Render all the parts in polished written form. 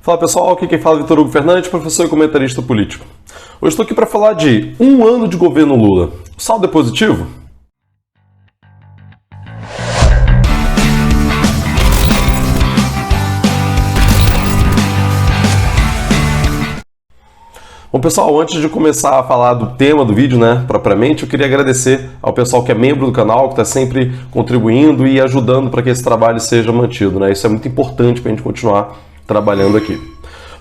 Fala pessoal, aqui quem fala é Vitor Hugo Fernandes, professor e comentarista político. Hoje estou aqui para falar de um ano de governo Lula. O saldo é positivo? Bom pessoal, antes de começar a falar do tema do vídeo, propriamente, eu queria agradecer ao pessoal que é membro do canal, que está sempre contribuindo e ajudando para que esse trabalho seja mantido, Isso é muito importante para a gente continuar trabalhando aqui.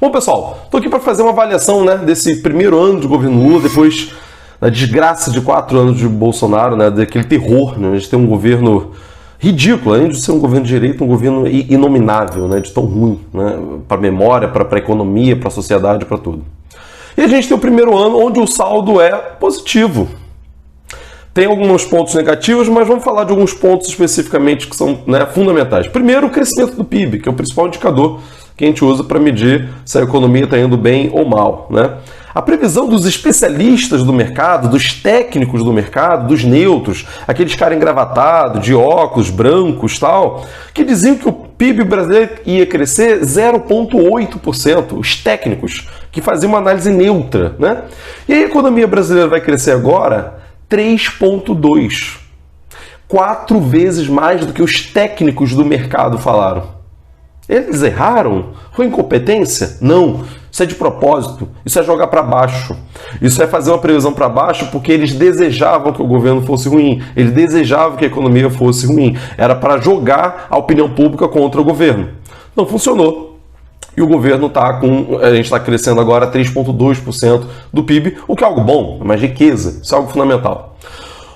Bom pessoal, estou aqui para fazer uma avaliação desse primeiro ano de governo Lula, depois da desgraça de 4 anos de Bolsonaro, daquele terror, A gente tem um governo ridículo, além de ser um governo de direita, um governo inominável, de tão ruim, para a memória, para a economia, para a sociedade, para tudo. E a gente tem o primeiro ano onde o saldo é positivo. Tem alguns pontos negativos, mas vamos falar de alguns pontos especificamente que são fundamentais. Primeiro, o crescimento do PIB, que é o principal indicador que a gente usa para medir se a economia está indo bem ou mal. A previsão dos especialistas do mercado, dos técnicos do mercado, dos neutros, aqueles caras engravatados, de óculos, brancos, tal, que diziam que o PIB brasileiro ia crescer 0,8%, os técnicos, que faziam uma análise neutra. E a economia brasileira vai crescer agora 3,2%. 4 vezes mais do que os técnicos do mercado falaram. Eles erraram? Foi incompetência? Não. Isso é de propósito. Isso é jogar para baixo. Isso é fazer uma previsão para baixo porque eles desejavam que o governo fosse ruim. Eles desejavam que a economia fosse ruim. Era para jogar a opinião pública contra o governo. Não funcionou. E o governo a gente está crescendo agora 3,2% do PIB, o que é algo bom, é mais riqueza. Isso é algo fundamental.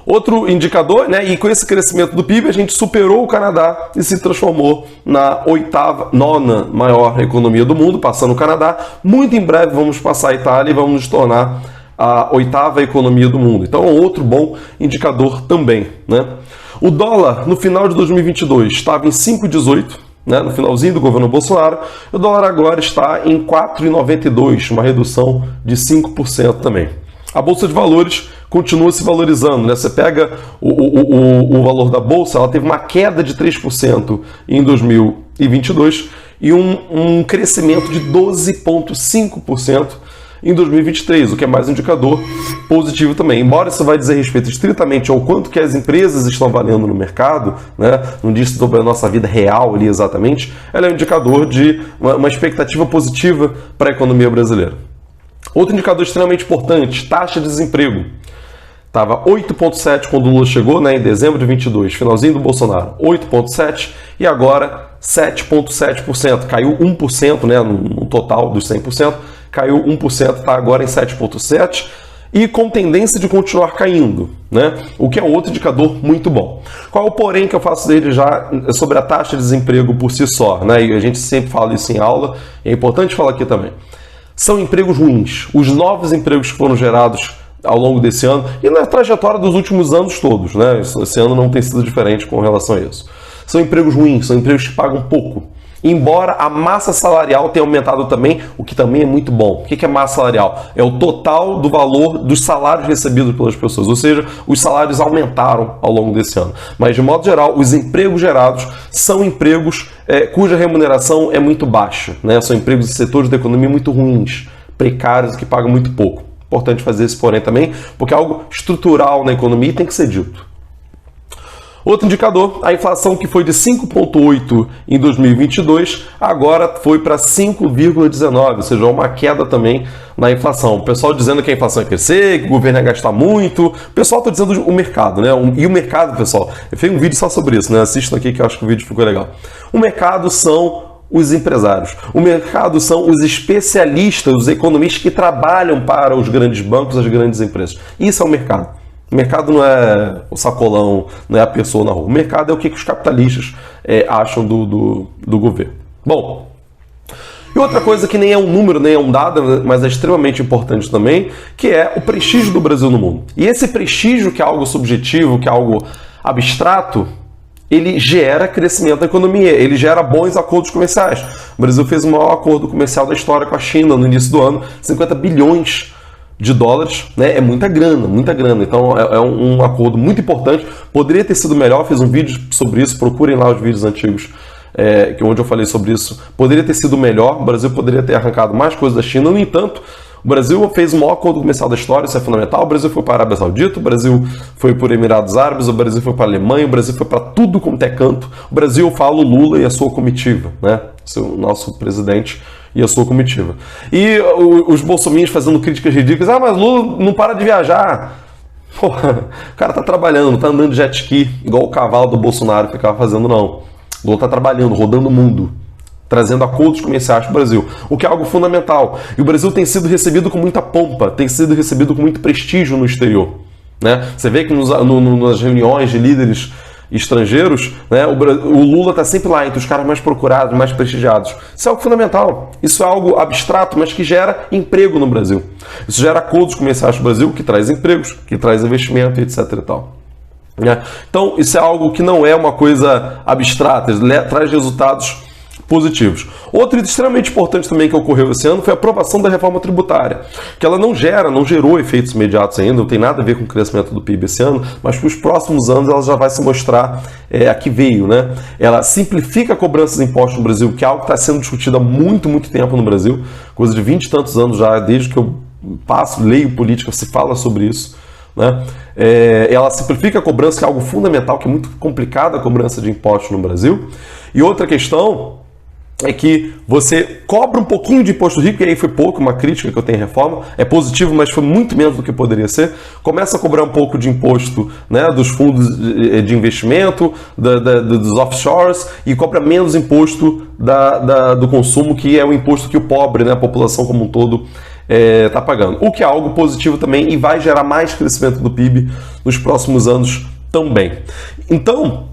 Outro indicador, e com esse crescimento do PIB, a gente superou o Canadá e se transformou na nona maior economia do mundo, passando o Canadá. Muito em breve vamos passar a Itália e vamos nos tornar a 8ª economia do mundo. Então é outro bom indicador também. O dólar, no final de 2022, estava em 5,18, no finalzinho do governo Bolsonaro. O dólar agora está em 4,92, uma redução de 5% também. A Bolsa de Valores continua se valorizando. Você pega o valor da Bolsa, ela teve uma queda de 3% em 2022 e um crescimento de 12,5% em 2023, o que é mais um indicador positivo também. Embora isso vai dizer respeito estritamente ao quanto que as empresas estão valendo no mercado, não diz sobre a nossa vida real ali exatamente, ela é um indicador de uma expectativa positiva para a economia brasileira. Outro indicador extremamente importante, taxa de desemprego. Estava 8,7 quando o Lula chegou, em dezembro de 22, finalzinho do Bolsonaro, 8,7 e agora 7,7%. Caiu 1%, no total dos 100%, caiu 1%, está agora em 7,7% e com tendência de continuar caindo, o que é outro indicador muito bom. Qual é o porém que eu faço dele já sobre a taxa de desemprego por si só? E a gente sempre fala isso em aula, e é importante falar aqui também. São empregos ruins. Os novos empregos que foram gerados ao longo desse ano e na trajetória dos últimos anos todos, Esse ano não tem sido diferente com relação a isso. São empregos ruins, são empregos que pagam pouco. Embora a massa salarial tenha aumentado também, o que também é muito bom. O que é massa salarial? É o total do valor dos salários recebidos pelas pessoas, ou seja, os salários aumentaram ao longo desse ano. Mas, de modo geral, os empregos gerados são empregos cuja remuneração é muito baixa, São empregos de setores da economia muito ruins, precários, que pagam muito pouco. Importante fazer esse porém também, porque é algo estrutural na economia e tem que ser dito. Outro indicador, a inflação que foi de 5,8 em 2022, agora foi para 5,19, ou seja, uma queda também na inflação. O pessoal dizendo que a inflação ia crescer, que o governo ia gastar muito. O pessoal está dizendo o mercado, E o mercado, pessoal, eu fiz um vídeo só sobre isso, Assistam aqui que eu acho que o vídeo ficou legal. O mercado são os empresários. O mercado são os especialistas, os economistas que trabalham para os grandes bancos, as grandes empresas. Isso é o mercado. O mercado não é o sacolão, não é a pessoa na rua. O mercado é o que os capitalistas acham do governo. Bom, e outra coisa que nem é um número, nem é um dado, mas é extremamente importante também, que é o prestígio do Brasil no mundo. E esse prestígio, que é algo subjetivo, que é algo abstrato, ele gera crescimento da economia, ele gera bons acordos comerciais. O Brasil fez o maior acordo comercial da história com a China no início do ano, 50 bilhões de dólares, é muita grana, muita grana. Então é um acordo muito importante, poderia ter sido melhor, fiz um vídeo sobre isso, procurem lá os vídeos antigos onde eu falei sobre isso, poderia ter sido melhor, o Brasil poderia ter arrancado mais coisas da China. No entanto, o Brasil fez o maior acordo comercial da história, isso é fundamental. O Brasil foi para a Arábia Saudita, o Brasil foi para os Emirados Árabes, o Brasil foi para a Alemanha, o Brasil foi para tudo quanto é canto. O Brasil, eu falo, Lula e a sua comitiva, né? O nosso presidente e a sua comitiva. E os bolsominions fazendo críticas ridículas, mas Lula não para de viajar. Porra, o cara tá trabalhando, tá andando de jet ski, igual o cavalo do Bolsonaro ficava fazendo, não. Lula tá trabalhando, rodando o mundo, trazendo acordos comerciais para o Brasil, o que é algo fundamental. E o Brasil tem sido recebido com muita pompa, tem sido recebido com muito prestígio no exterior, né? Você vê que nas reuniões de líderes estrangeiros, né, o Lula está sempre lá entre os caras mais procurados, mais prestigiados. Isso é algo fundamental. Isso é algo abstrato, mas que gera emprego no Brasil. Isso gera acordos comerciais no Brasil, que traz empregos, que traz investimento, etc. e tal. Então, isso é algo que não é uma coisa abstrata, traz resultados positivos. Outro extremamente importante também que ocorreu esse ano foi a aprovação da reforma tributária, que ela não gerou efeitos imediatos ainda, não tem nada a ver com o crescimento do PIB esse ano, mas para os próximos anos ela já vai se mostrar a que veio, né? Ela simplifica a cobrança de impostos no Brasil, que é algo que está sendo discutido há muito, muito tempo no Brasil, coisa de 20 e tantos anos já, desde que eu leio política, se fala sobre isso, né? Ela simplifica a cobrança, que é algo fundamental, que é muito complicado a cobrança de impostos no Brasil. E outra questão é que você cobra um pouquinho de imposto rico, e aí foi pouco, uma crítica que eu tenho à reforma, é positivo, mas foi muito menos do que poderia ser. Começa a cobrar um pouco de imposto, né, dos fundos de investimento, dos offshores, e cobra menos imposto do consumo, que é o imposto que o pobre, né, a população como um todo, está pagando. O que é algo positivo também e vai gerar mais crescimento do PIB nos próximos anos também. Então,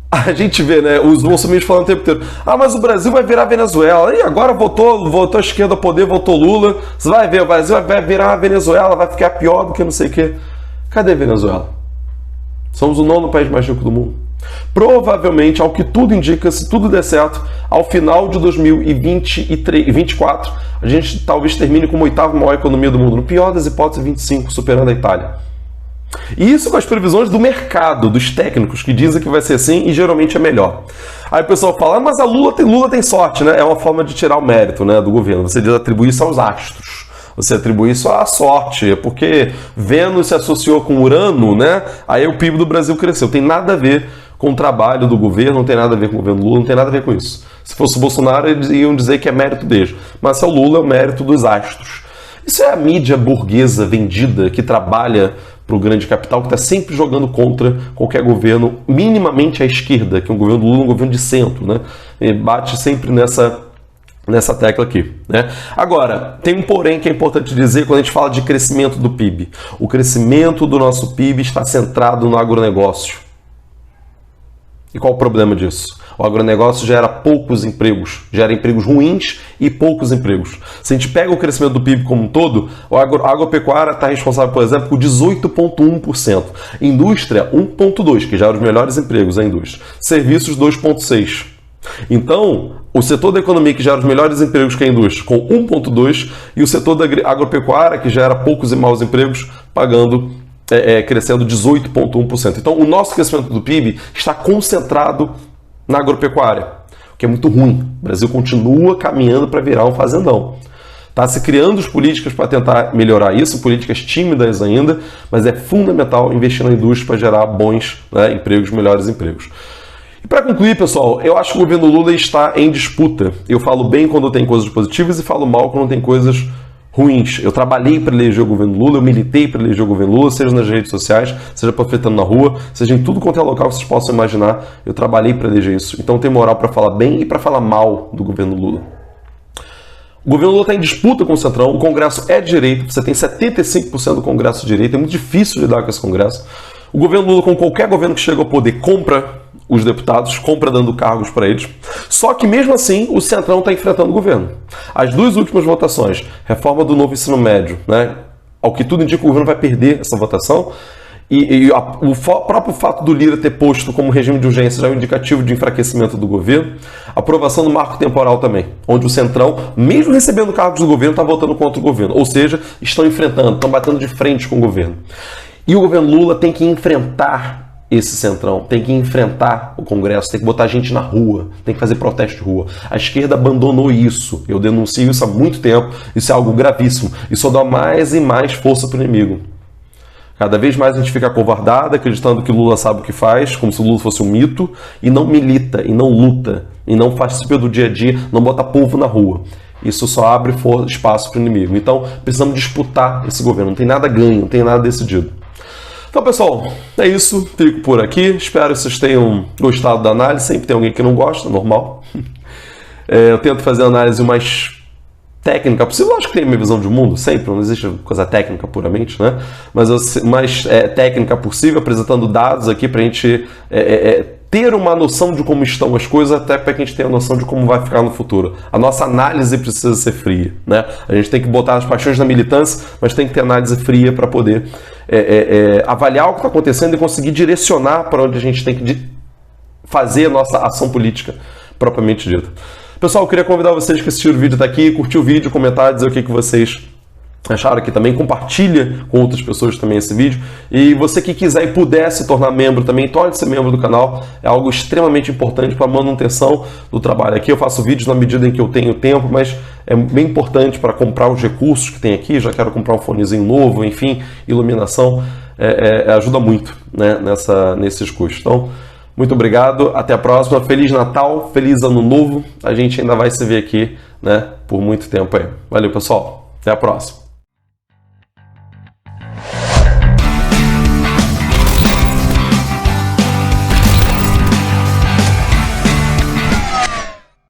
a gente vê, né, os bolsonaristas falando o tempo inteiro, mas o Brasil vai virar Venezuela, e agora voltou a esquerda ao poder, voltou Lula, você vai ver, o Brasil vai virar a Venezuela, vai ficar pior do que não sei o quê. Cadê a Venezuela? Somos o 9º país mais rico do mundo. Provavelmente, ao que tudo indica, se tudo der certo, ao final de 2024, a gente talvez termine como a 8ª maior economia do mundo, no pior das hipóteses, 25, superando a Itália. E isso com as previsões do mercado, dos técnicos, que dizem que vai ser assim e geralmente é melhor. Aí o pessoal fala, mas a Lula tem sorte, né? É uma forma de tirar o mérito, né, do governo. Você diz atribuir isso aos astros. Você atribui isso à sorte, porque Vênus se associou com Urano, né? Aí o PIB do Brasil cresceu. Tem nada a ver com o trabalho do governo, não tem nada a ver com o governo Lula, não tem nada a ver com isso. Se fosse o Bolsonaro, eles iam dizer que é mérito dele. Mas se é o Lula, é o mérito dos astros. Isso é a mídia burguesa vendida que trabalha para o grande capital, que está sempre jogando contra qualquer governo minimamente à esquerda, que é um governo do Lula, um governo de centro, né? E bate sempre nessa tecla aqui, né? Agora, tem um porém que é importante dizer quando a gente fala de crescimento do PIB. O crescimento do nosso PIB está centrado no agronegócio. E qual o problema disso? O agronegócio gera poucos empregos, gera empregos ruins e poucos empregos. Se a gente pega o crescimento do PIB como um todo, a agropecuária está responsável, por exemplo, por 18,1%. Indústria, 1,2%, que gera os melhores empregos, a indústria. Serviços, 2,6%. Então, o setor da economia que gera os melhores empregos que a indústria, com 1,2%, e o setor da agropecuária, que gera poucos e maus empregos, crescendo 18,1%. Então, o nosso crescimento do PIB está concentrado na agropecuária, o que é muito ruim. O Brasil continua caminhando para virar um fazendão. Está se criando as políticas para tentar melhorar isso, políticas tímidas ainda, mas é fundamental investir na indústria para gerar bons, né, empregos, melhores empregos. E para concluir, pessoal, eu acho que o governo Lula está em disputa. Eu falo bem quando tem coisas positivas e falo mal quando tem coisas ruins. Eu trabalhei para eleger o governo Lula, eu militei para eleger o governo Lula, seja nas redes sociais, seja panfletando na rua, seja em tudo quanto é local que vocês possam imaginar, eu trabalhei para eleger isso. Então tem moral para falar bem e para falar mal do governo Lula. O governo Lula está em disputa com o Centrão, o Congresso é de direita, você tem 75% do Congresso de direita, é muito difícil lidar com esse Congresso. O governo Lula, como qualquer governo que chega ao poder, compra os deputados, compra dando cargos para eles. Só que mesmo assim, o Centrão está enfrentando o governo. As duas últimas votações, reforma do novo ensino médio, né? Ao que tudo indica, o governo vai perder essa votação. O próprio fato do Lira ter posto como regime de urgência já é um indicativo de enfraquecimento do governo. A aprovação do marco temporal também, onde o Centrão, mesmo recebendo cargos do governo, está votando contra o governo. Ou seja, estão enfrentando, estão batendo de frente com o governo. E o governo Lula tem que enfrentar esse centrão, tem que enfrentar o Congresso, tem que botar gente na rua, tem que fazer protesto de rua. A esquerda abandonou isso. Eu denuncio isso há muito tempo. Isso é algo gravíssimo. Isso só dá mais e mais força para o inimigo. Cada vez mais a gente fica acovardado, acreditando que Lula sabe o que faz, como se o Lula fosse um mito, e não milita, e não luta, e não participa do dia a dia, não bota povo na rua. Isso só abre espaço para o inimigo. Então, precisamos disputar esse governo. Não tem nada ganho, não tem nada decidido. Então, pessoal, é isso. Fico por aqui. Espero que vocês tenham gostado da análise. Sempre tem alguém que não gosta, normal. Eu tento fazer a análise o mais técnica possível. Acho que tem a minha visão de mundo, sempre. Não existe coisa técnica puramente, né? Mas o mais técnica possível, apresentando dados aqui para a gente ter uma noção de como estão as coisas, até para que a gente tenha a noção de como vai ficar no futuro. A nossa análise precisa ser fria, né? A gente tem que botar as paixões na militância, mas tem que ter análise fria para poder avaliar o que está acontecendo e conseguir direcionar para onde a gente tem que fazer a nossa ação política propriamente dita. Pessoal, eu queria convidar vocês que assistiram o vídeo até aqui, curtir o vídeo, comentar, dizer o que vocês acharam aqui também, compartilha com outras pessoas também esse vídeo. E você que quiser e puder se tornar membro também, torne-se membro do canal. É algo extremamente importante para a manutenção do trabalho aqui. Eu faço vídeos na medida em que eu tenho tempo, mas é bem importante para comprar os recursos que tem aqui. Já quero comprar um fonezinho novo, enfim, iluminação. Ajuda muito, né, nesses custos. Então, muito obrigado, até a próxima. Feliz Natal, feliz Ano Novo. A gente ainda vai se ver aqui, né, por muito tempo aí. Valeu, pessoal. Até a próxima.